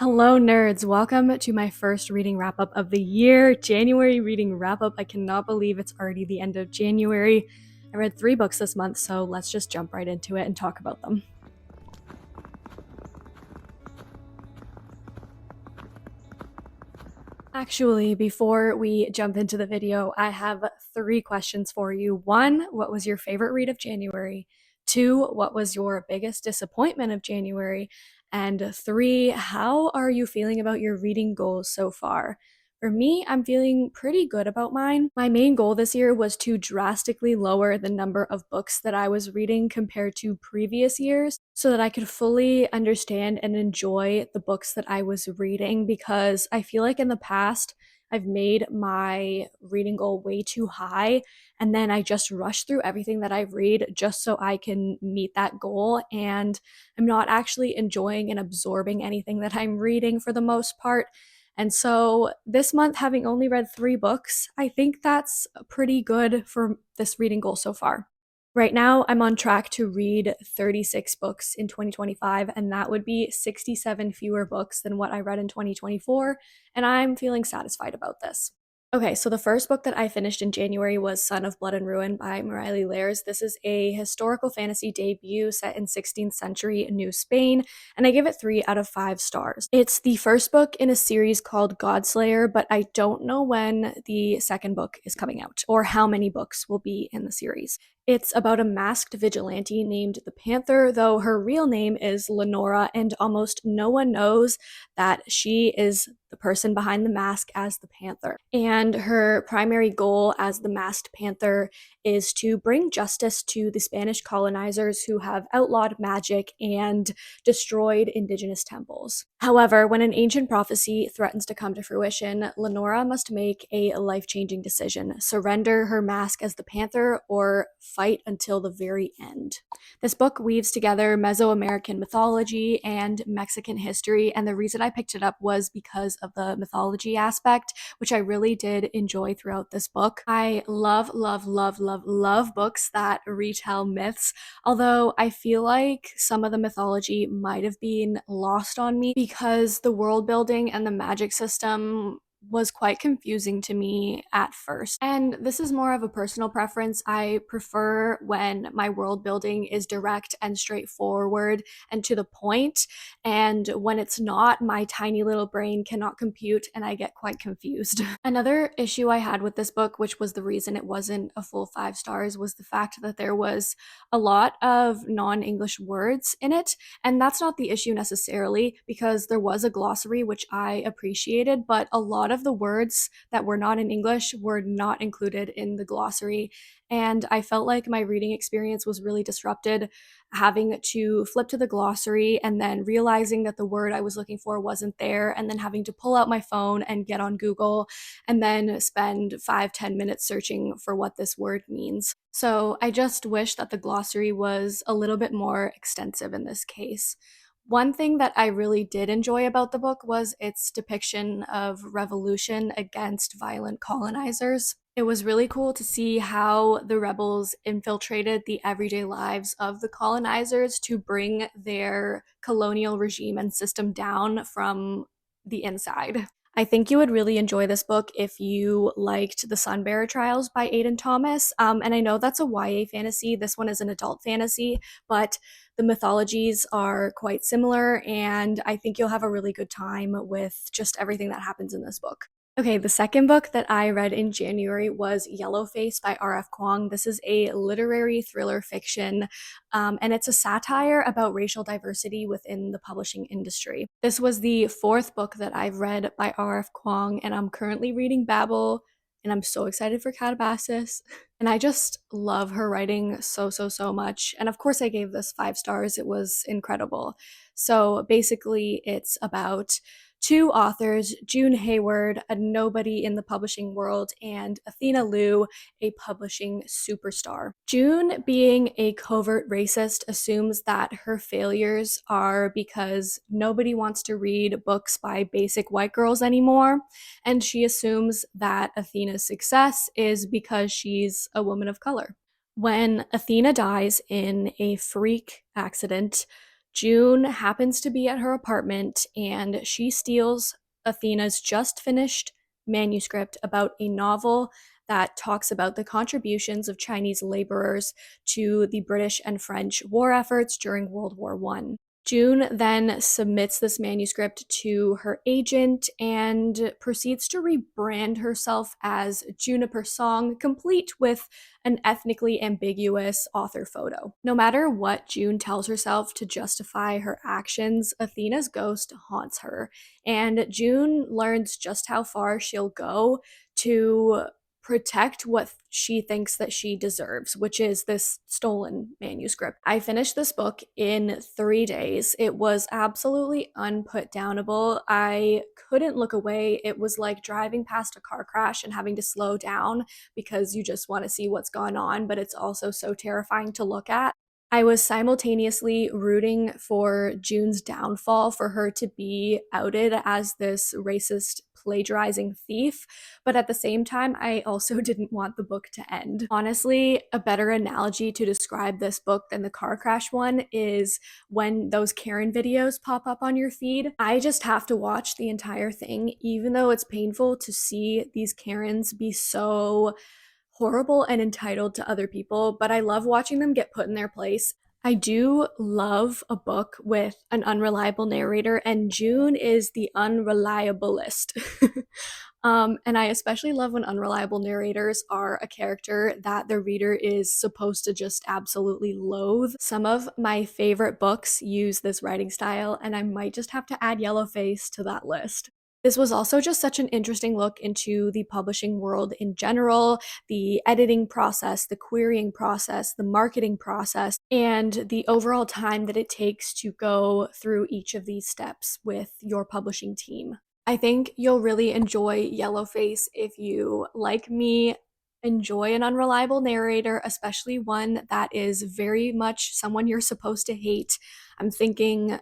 Hello, nerds. Welcome to my first reading wrap up of the year, January reading wrap up. I cannot believe it's already the end of January. I read 3 books this month, so let's just jump right into it and talk about them. Actually, before we jump into the video, I have 3 questions for you. 1, what was your favorite read of January? 2, what was your biggest disappointment of January? And 3, how are you feeling about your reading goals so far? For me, I'm feeling pretty good about mine. My main goal this year was to drastically lower the number of books that I was reading compared to previous years so that I could fully understand and enjoy the books that I was reading, because I feel like in the past, I've made my reading goal way too high, and then I just rush through everything that I read just so I can meet that goal, and I'm not actually enjoying and absorbing anything that I'm reading for the most part. And so this month, having only read 3 books, I think that's pretty good for this reading goal so far. Right now, I'm on track to read 36 books in 2025, and that would be 67 fewer books than what I read in 2024, and I'm feeling satisfied about this. Okay, so the first book that I finished in January was Son of Blood and Ruin by Lares. This is a historical fantasy debut set in 16th century New Spain, and I give it 3 out of 5 stars. It's the first book in a series called Godslayer, but I don't know when the second book is coming out or how many books will be in the series. It's about a masked vigilante named the Panther, though her real name is Lenora, and almost no one knows that she is the person behind the mask as the Panther. And her primary goal as the masked Panther is to bring justice to the Spanish colonizers who have outlawed magic and destroyed indigenous temples. However, when an ancient prophecy threatens to come to fruition, Lenora must make a life-changing decision: surrender her mask as the Panther or fight until the very end. This book weaves together Mesoamerican mythology and Mexican history, and the reason I picked it up was because of the mythology aspect, which I really did enjoy throughout this book. I love, love, love, love, love books that retell myths, although I feel like some of the mythology might have been lost on me because the world building and the magic system was quite confusing to me at first. And this is more of a personal preference. I prefer when my world building is direct and straightforward and to the point, and when it's not, my tiny little brain cannot compute and I get quite confused. Another issue I had with this book, which was the reason it wasn't a full 5 stars, was the fact that there was a lot of non-English words in it, and that's not the issue necessarily, because there was a glossary which I appreciated, but a lot of the words that were not in English were not included in the glossary, and I felt like my reading experience was really disrupted having to flip to the glossary and then realizing that the word I was looking for wasn't there, and then having to pull out my phone and get on Google and then spend 5-10 minutes searching for what this word means. So I just wish that the glossary was a little bit more extensive in this case. One thing that I really did enjoy about the book was its depiction of revolution against violent colonizers. It was really cool to see how the rebels infiltrated the everyday lives of the colonizers to bring their colonial regime and system down from the inside. I think you would really enjoy this book if you liked The Sunbearer Trials by Aidan Thomas. And I know that's a YA fantasy. This one is an adult fantasy, but the mythologies are quite similar, and I think you'll have a really good time with just everything that happens in this book. Okay, the second book that I read in January was Yellowface by R.F. Kuang. This is a literary thriller fiction, and it's a satire about racial diversity within the publishing industry. This was the 4th book that I've read by R.F. Kuang, and I'm currently reading Babel, and I'm so excited for Catabasis. And I just love her writing so, so, so much. And of course, I gave this 5 stars. It was incredible. So basically, it's about 2 authors, June Hayward, a nobody in the publishing world, and Athena Liu, a publishing superstar. June, being a covert racist, assumes that her failures are because nobody wants to read books by basic white girls anymore, and she assumes that Athena's success is because she's a woman of color. When Athena dies in a freak accident, June happens to be at her apartment and she steals Athena's just finished manuscript about a novel that talks about the contributions of Chinese laborers to the British and French war efforts during World War I. June then submits this manuscript to her agent and proceeds to rebrand herself as Juniper Song, complete with an ethnically ambiguous author photo. No matter what June tells herself to justify her actions, Athena's ghost haunts her, and June learns just how far she'll go to protect what she thinks that she deserves, which is this stolen manuscript. I finished this book in 3 days. It was absolutely unputdownable. I couldn't look away. It was like driving past a car crash and having to slow down because you just want to see what's gone on, but it's also so terrifying to look at. I was simultaneously rooting for June's downfall, for her to be outed as this racist plagiarizing thief, but at the same time, I also didn't want the book to end. Honestly, a better analogy to describe this book than the car crash one is when those Karen videos pop up on your feed. I just have to watch the entire thing, even though it's painful to see these Karens be so horrible and entitled to other people, but I love watching them get put in their place. I do love a book with an unreliable narrator, and June is the unreliablest. And I especially love when unreliable narrators are a character that the reader is supposed to just absolutely loathe. Some of my favorite books use this writing style, and I might just have to add Yellowface to that list. This was also just such an interesting look into the publishing world in general, the editing process, the querying process, the marketing process, and the overall time that it takes to go through each of these steps with your publishing team. I think you'll really enjoy Yellowface if you, like me, enjoy an unreliable narrator, especially one that is very much someone you're supposed to hate. I'm thinking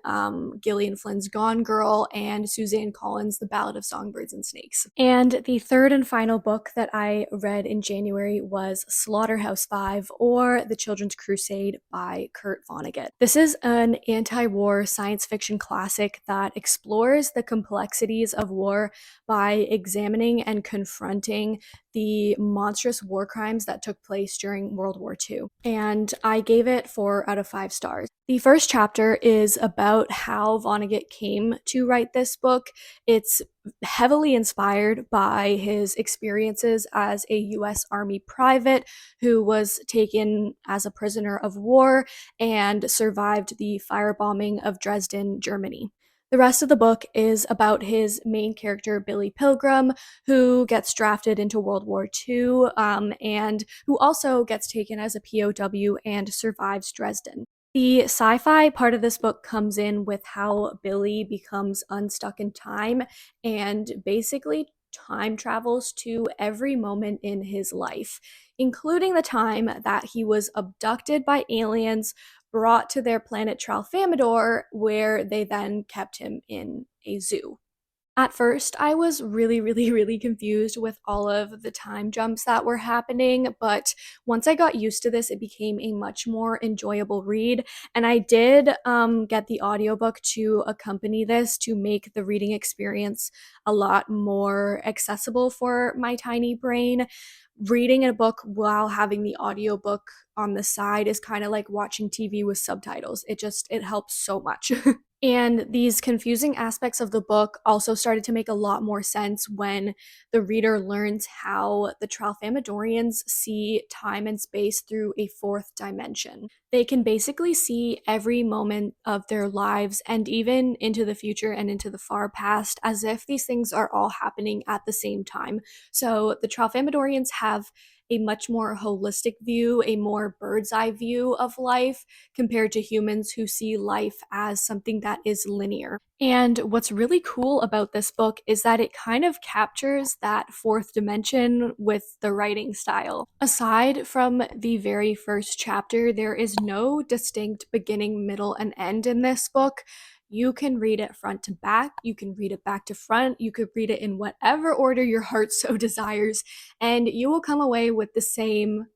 Gillian Flynn's Gone Girl and Suzanne Collins' The Ballad of Songbirds and Snakes. And the third and final book that I read in January was Slaughterhouse-Five, or The Children's Crusade by Kurt Vonnegut. This is an anti-war science fiction classic that explores the complexities of war by examining and confronting the monstrous war crimes that took place during World War II. And I gave it 4 out of 5 stars. The first chapter is about how Vonnegut came to write this book. It's heavily inspired by his experiences as a US Army private who was taken as a prisoner of war and survived the firebombing of Dresden, Germany. The rest of the book is about his main character, Billy Pilgrim, who gets drafted into World War II and who also gets taken as a POW and survives Dresden. The sci-fi part of this book comes in with how Billy becomes unstuck in time and basically time travels to every moment in his life, including the time that he was abducted by aliens, brought to their planet Tralfamador, where they then kept him in a zoo. At first, I was really confused with all of the time jumps that were happening, but once I got used to this, it became a much more enjoyable read. And I did get the audiobook to accompany this to make the reading experience a lot more accessible for my tiny brain. Reading a book while having the audiobook on the side is kind of like watching TV with subtitles. It helps so much. And these confusing aspects of the book also started to make a lot more sense when the reader learns how the Tralfamadorians see time and space through a fourth dimension. They can basically see every moment of their lives and even into the future and into the far past as if these things are all happening at the same time. So the Tralfamadorians have a much more holistic view, a more bird's eye view of life compared to humans who see life as something that is linear. And what's really cool about this book is that it kind of captures that fourth dimension with the writing style. Aside from the very first chapter, there is no distinct beginning, middle, and end in this book. You can read it front to back, you can read it back to front, you could read it in whatever order your heart so desires, and you will come away with the same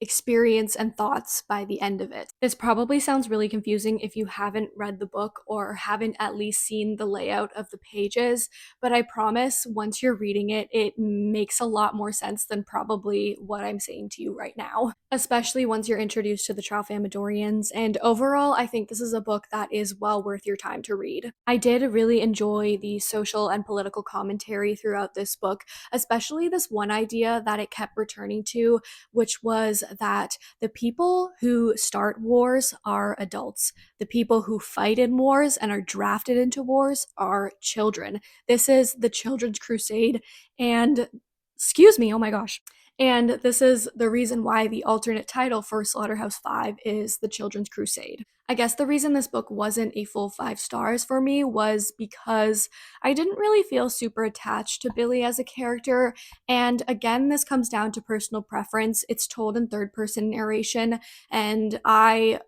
experience and thoughts by the end of it. This probably sounds really confusing if you haven't read the book or haven't at least seen the layout of the pages, but I promise once you're reading it, it makes a lot more sense than probably what I'm saying to you right now, especially once you're introduced to the Tralfamadorians. And overall, I think this is a book that is well worth your time to read. I did really enjoy the social and political commentary throughout this book, especially this one idea that it kept returning to, which was that the people who start wars are adults. The people who fight in wars and are drafted into wars are children. This is the Children's Crusade, and excuse me, oh my gosh. And this is the reason why the alternate title for Slaughterhouse-Five is The Children's Crusade. I guess the reason this book wasn't a full 5 stars for me was because I didn't really feel super attached to Billy as a character. And again, this comes down to personal preference. It's told in third person narration, and I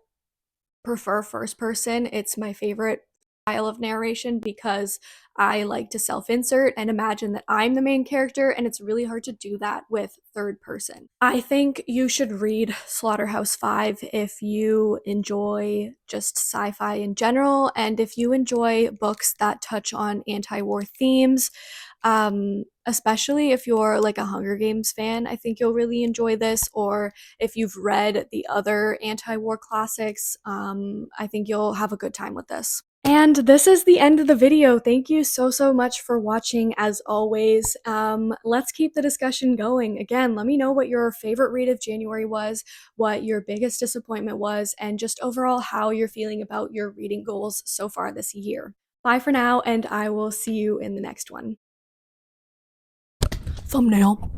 prefer first person. It's my favorite style of narration because I like to self-insert and imagine that I'm the main character, and it's really hard to do that with third person. I think you should read Slaughterhouse-Five if you enjoy just sci-fi in general, and if you enjoy books that touch on anti-war themes. Especially if you're like a Hunger Games fan, I think you'll really enjoy this. Or if you've read the other anti-war classics, I think you'll have a good time with this. And this is the end of the video. Thank you so much for watching as always. Let's keep the discussion going. Again, let me know what your favorite read of January was, what your biggest disappointment was, and just overall how you're feeling about your reading goals so far this year. Bye for now, and I will see you in the next one. Thumbnail.